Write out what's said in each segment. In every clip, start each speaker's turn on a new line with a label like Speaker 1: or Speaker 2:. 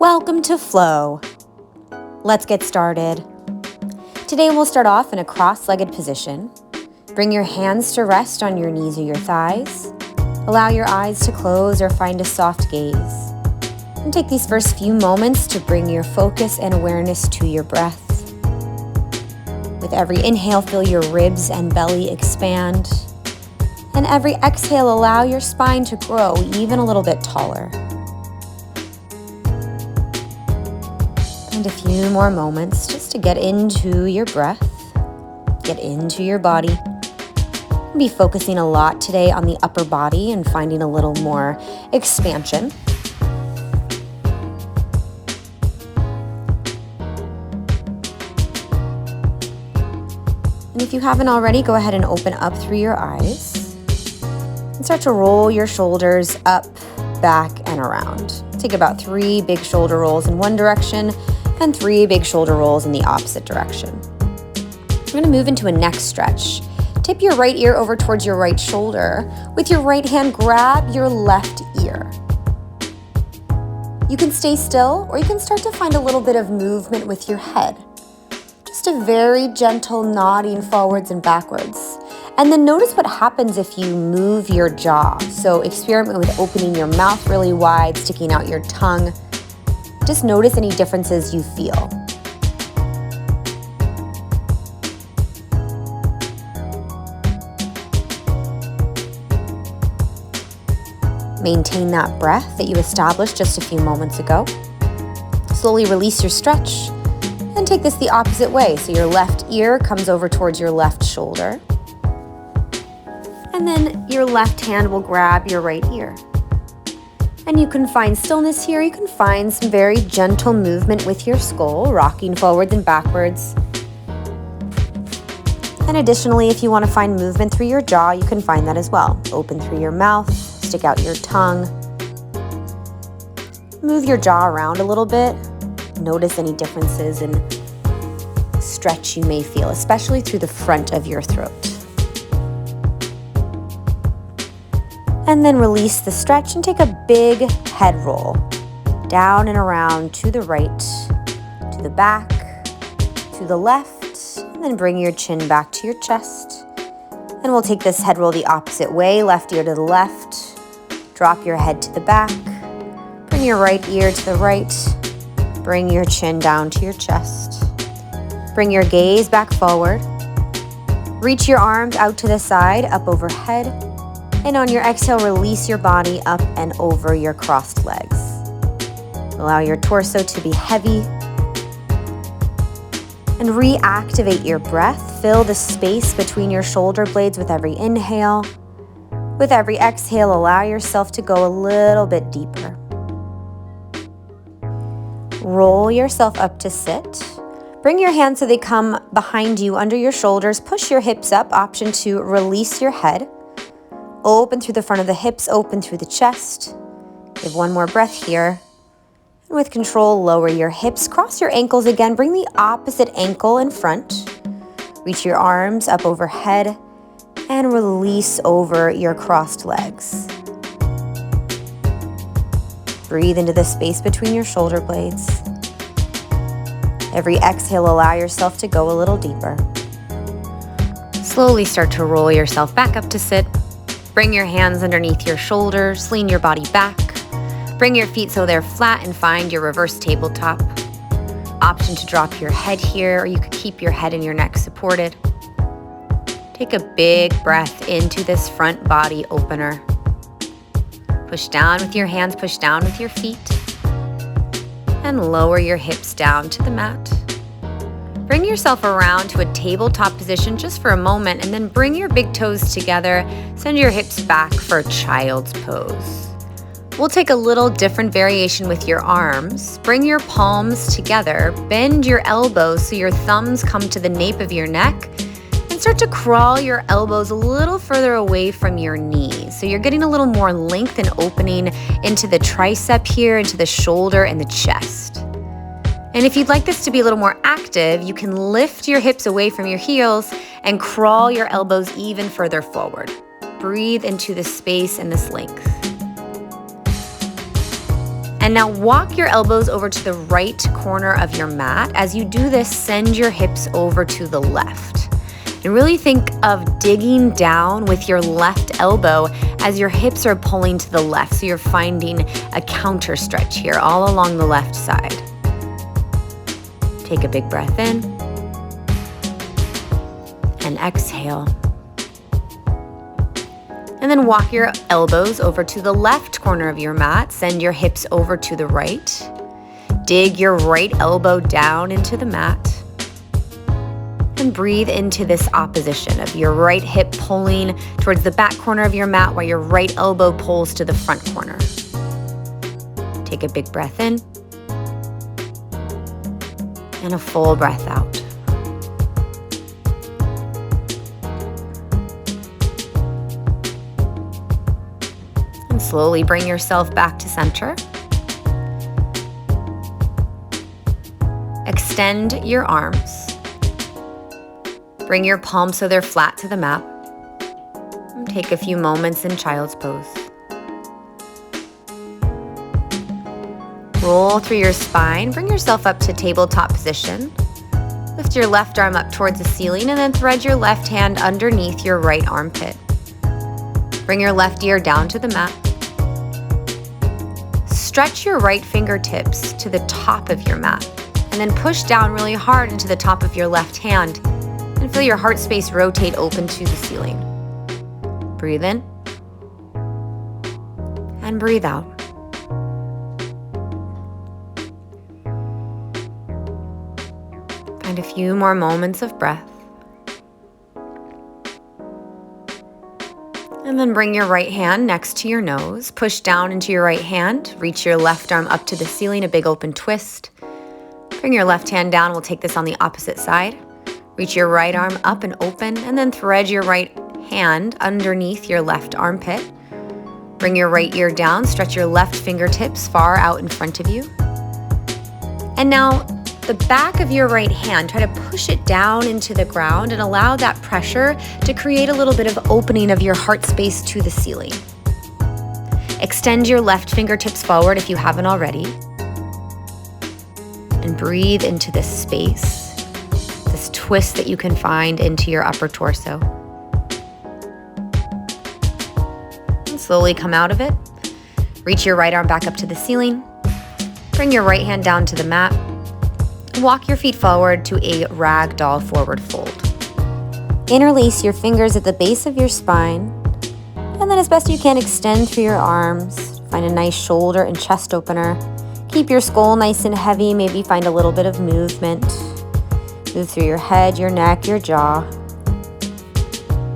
Speaker 1: Welcome to Flow. Let's get started. Today we'll start off in a cross-legged position. Bring your hands to rest on your knees or your thighs. Allow your eyes to close or find a soft gaze. And take these first few moments to bring your focus and awareness to your breath. With every inhale, feel your ribs and belly expand. And every exhale, allow your spine to grow even a little bit taller. And a few more moments just to get into your breath, get into your body. We'll be focusing a lot today on the upper body and finding a little more expansion. And if you haven't already, go ahead and open up through your eyes and start to roll your shoulders up, back, and around. Take about 3 big shoulder rolls in one direction and 3 big shoulder rolls in the opposite direction. We're going to move into a neck stretch. Tip your right ear over towards your right shoulder. With your right hand, grab your left ear. You can stay still, or you can start to find a little bit of movement with your head. Just a very gentle nodding forwards and backwards. And then notice what happens if you move your jaw. So experiment with opening your mouth really wide, sticking out your tongue. Just notice any differences you feel. Maintain that breath that you established just a few moments ago. Slowly release your stretch and take this the opposite way. So your left ear comes over towards your left shoulder. And then your left hand will grab your right ear. And you can find stillness here. You can find some very gentle movement with your skull, rocking forwards and backwards. And additionally, if you want to find movement through your jaw, you can find that as well. Open through your mouth, stick out your tongue. Move your jaw around a little bit. Notice any differences in stretch you may feel, especially through the front of your throat. And then release the stretch and take a big head roll. Down and around to the right, to the back, to the left, and then bring your chin back to your chest. And we'll take this head roll the opposite way, left ear to the left. Drop your head to the back. Bring your right ear to the right. Bring your chin down to your chest. Bring your gaze back forward. Reach your arms out to the side, up overhead. And on your exhale, release your body up and over your crossed legs. Allow your torso to be heavy. And reactivate your breath. Fill the space between your shoulder blades with every inhale. With every exhale, allow yourself to go a little bit deeper. Roll yourself up to sit. Bring your hands so they come behind you under your shoulders. Push your hips up. Option 2, release your head. Open through the front of the hips, open through the chest. Give one more breath here. And with control, lower your hips, cross your ankles again. Bring the opposite ankle in front. Reach your arms up overhead and release over your crossed legs. Breathe into the space between your shoulder blades. Every exhale, allow yourself to go a little deeper. Slowly start to roll yourself back up to sit. Bring your hands underneath your shoulders, lean your body back. Bring your feet so they're flat and find your reverse tabletop. Option to drop your head here, or you could keep your head and your neck supported. Take a big breath into this front body opener. Push down with your hands, push down with your feet. And lower your hips down to the mat. Bring yourself around to a tabletop position just for a moment, and then bring your big toes together. Send your hips back for a child's pose. We'll take a little different variation with your arms. Bring your palms together, bend your elbows so your thumbs come to the nape of your neck, and start to crawl your elbows a little further away from your knees. So you're getting a little more length and opening into the tricep here, into the shoulder and the chest. And if you'd like this to be a little more active, you can lift your hips away from your heels and crawl your elbows even further forward. Breathe into this space and this length. And now walk your elbows over to the right corner of your mat. As you do this, send your hips over to the left. And really think of digging down with your left elbow as your hips are pulling to the left. So you're finding a counter stretch here all along the left side. Take a big breath in and exhale. And then walk your elbows over to the left corner of your mat. Send your hips over to the right. Dig your right elbow down into the mat. And breathe into this opposition of your right hip pulling towards the back corner of your mat while your right elbow pulls to the front corner. Take a big breath in and a full breath out. And slowly bring yourself back to center. Extend your arms. Bring your palms so they're flat to the mat. And take a few moments in child's pose. Roll through your spine. Bring yourself up to tabletop position. Lift your left arm up towards the ceiling and then thread your left hand underneath your right armpit. Bring your left ear down to the mat. Stretch your right fingertips to the top of your mat and then push down really hard into the top of your left hand. And feel your heart space rotate open to the ceiling. Breathe in and breathe out. Find a few more moments of breath. And then bring your right hand next to your nose. Push down into your right hand. Reach your left arm up to the ceiling, a big open twist. Bring your left hand down. We'll take this on the opposite side. Reach your right arm up and open, and then thread your right hand underneath your left armpit. Bring your right ear down, stretch your left fingertips far out in front of you. And now the back of your right hand, try to push it down into the ground and allow that pressure to create a little bit of opening of your heart space to the ceiling. Extend your left fingertips forward if you haven't already. And breathe into this space. Twist that you can find into your upper torso. And slowly come out of it. Reach your right arm back up to the ceiling. Bring your right hand down to the mat. Walk your feet forward to a ragdoll forward fold. Interlace your fingers at the base of your spine. And then as best you can, extend through your arms. Find a nice shoulder and chest opener. Keep your skull nice and heavy. Maybe find a little bit of movement. Move through your head, your neck, your jaw.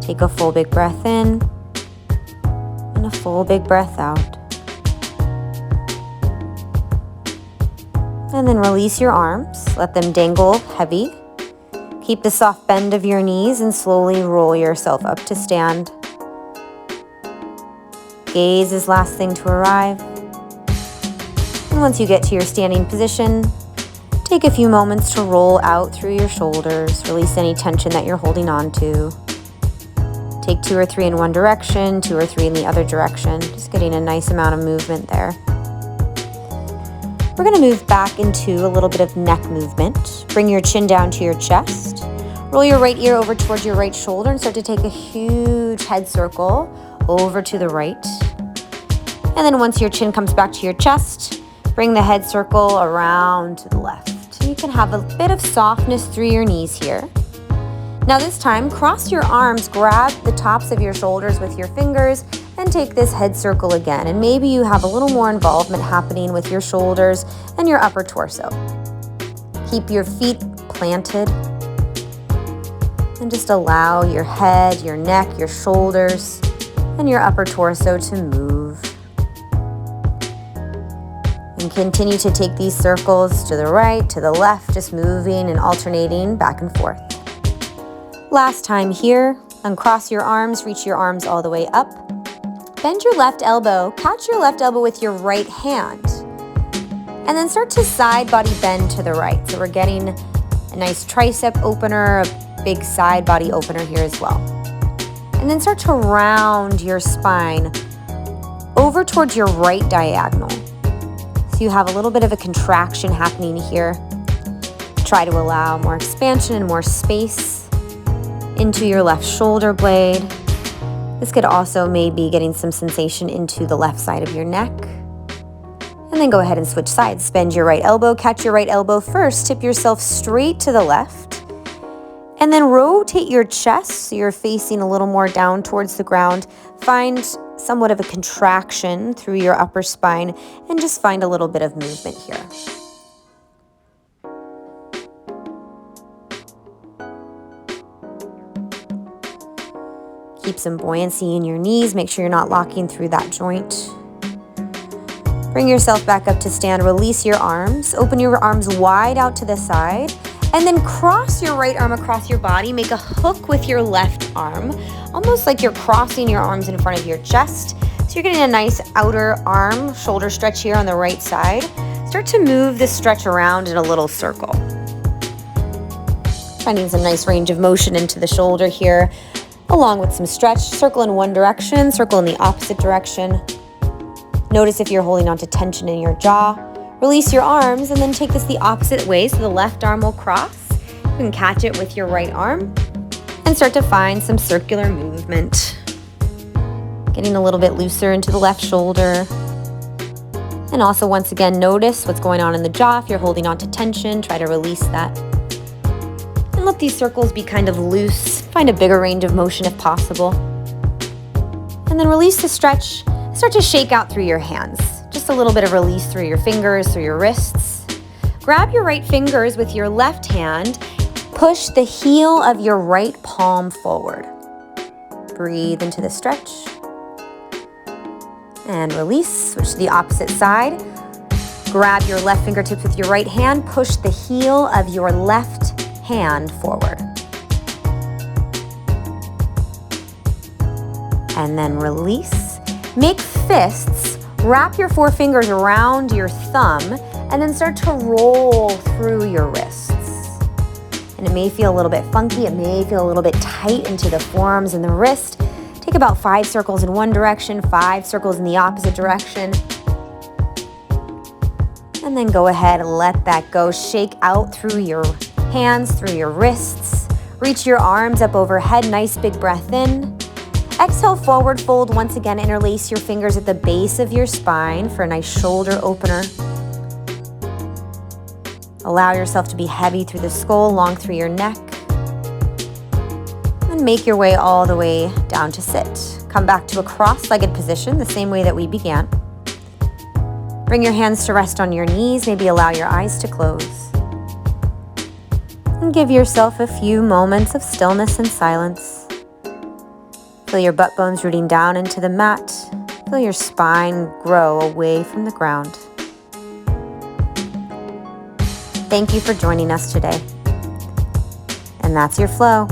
Speaker 1: Take a full big breath in and a full big breath out. And then release your arms. Let them dangle heavy. Keep the soft bend of your knees and slowly roll yourself up to stand. Gaze is last thing to arrive. And once you get to your standing position, take a few moments to roll out through your shoulders. Release any tension that you're holding on to. Take 2 or 3 in one direction, 2 or 3 in the other direction. Just getting a nice amount of movement there. We're going to move back into a little bit of neck movement. Bring your chin down to your chest. Roll your right ear over towards your right shoulder and start to take a huge head circle over to the right. And then once your chin comes back to your chest, bring the head circle around to the left. You can have a bit of softness through your knees here. Now this time, cross your arms, grab the tops of your shoulders with your fingers, and take this head circle again. And maybe you have a little more involvement happening with your shoulders and your upper torso. Keep your feet planted. And just allow your head, your neck, your shoulders, and your upper torso to move. And continue to take these circles to the right, to the left, just moving and alternating back and forth. Last time here, uncross your arms, reach your arms all the way up. Bend your left elbow, catch your left elbow with your right hand. And then start to side body bend to the right. So we're getting a nice tricep opener, a big side body opener here as well. And then start to round your spine over towards your right diagonal. So you have a little bit of a contraction happening here, try to allow more expansion and more space into your left shoulder blade. This could also maybe getting some sensation into the left side of your neck. And then go ahead and switch sides. Bend your right elbow, catch your right elbow first, tip yourself straight to the left, and then rotate your chest so you're facing a little more down towards the ground. Find somewhat of a contraction through your upper spine and just find a little bit of movement here. Keep some buoyancy in your knees. Make sure you're not locking through that joint. Bring yourself back up to stand. Release your arms. Open your arms wide out to the side. And then cross your right arm across your body. Make a hook with your left arm, almost like you're crossing your arms in front of your chest. So you're getting a nice outer arm, shoulder stretch here on the right side. Start to move this stretch around in a little circle. Finding some nice range of motion into the shoulder here, along with some stretch. Circle in one direction, circle in the opposite direction. Notice if you're holding on to tension in your jaw. Release your arms and then take this the opposite way so the left arm will cross. You can catch it with your right arm and start to find some circular movement. Getting a little bit looser into the left shoulder. And also once again, notice what's going on in the jaw. If you're holding on to tension, try to release that. And let these circles be kind of loose. Find a bigger range of motion if possible. And then release the stretch. Start to shake out through your hands. Just a little bit of release through your fingers, through your wrists. Grab your right fingers with your left hand. Push the heel of your right palm forward. Breathe into the stretch. And release. Switch to the opposite side. Grab your left fingertips with your right hand. Push the heel of your left hand forward. And then release. Make fists, wrap your four fingers around your thumb, and then start to roll through your wrists. And it may feel a little bit funky, it may feel a little bit tight into the forearms and the wrist. Take about 5 circles in one direction, 5 circles in the opposite direction. And then go ahead and let that go. Shake out through your hands, through your wrists. Reach your arms up overhead, nice big breath in. Exhale, forward fold. Once again, interlace your fingers at the base of your spine for a nice shoulder opener. Allow yourself to be heavy through the skull, long through your neck. And make your way all the way down to sit. Come back to a cross-legged position, the same way that we began. Bring your hands to rest on your knees. Maybe allow your eyes to close. And give yourself a few moments of stillness and silence. Feel your butt bones rooting down into the mat. Feel your spine grow away from the ground. Thank you for joining us today. And that's your flow.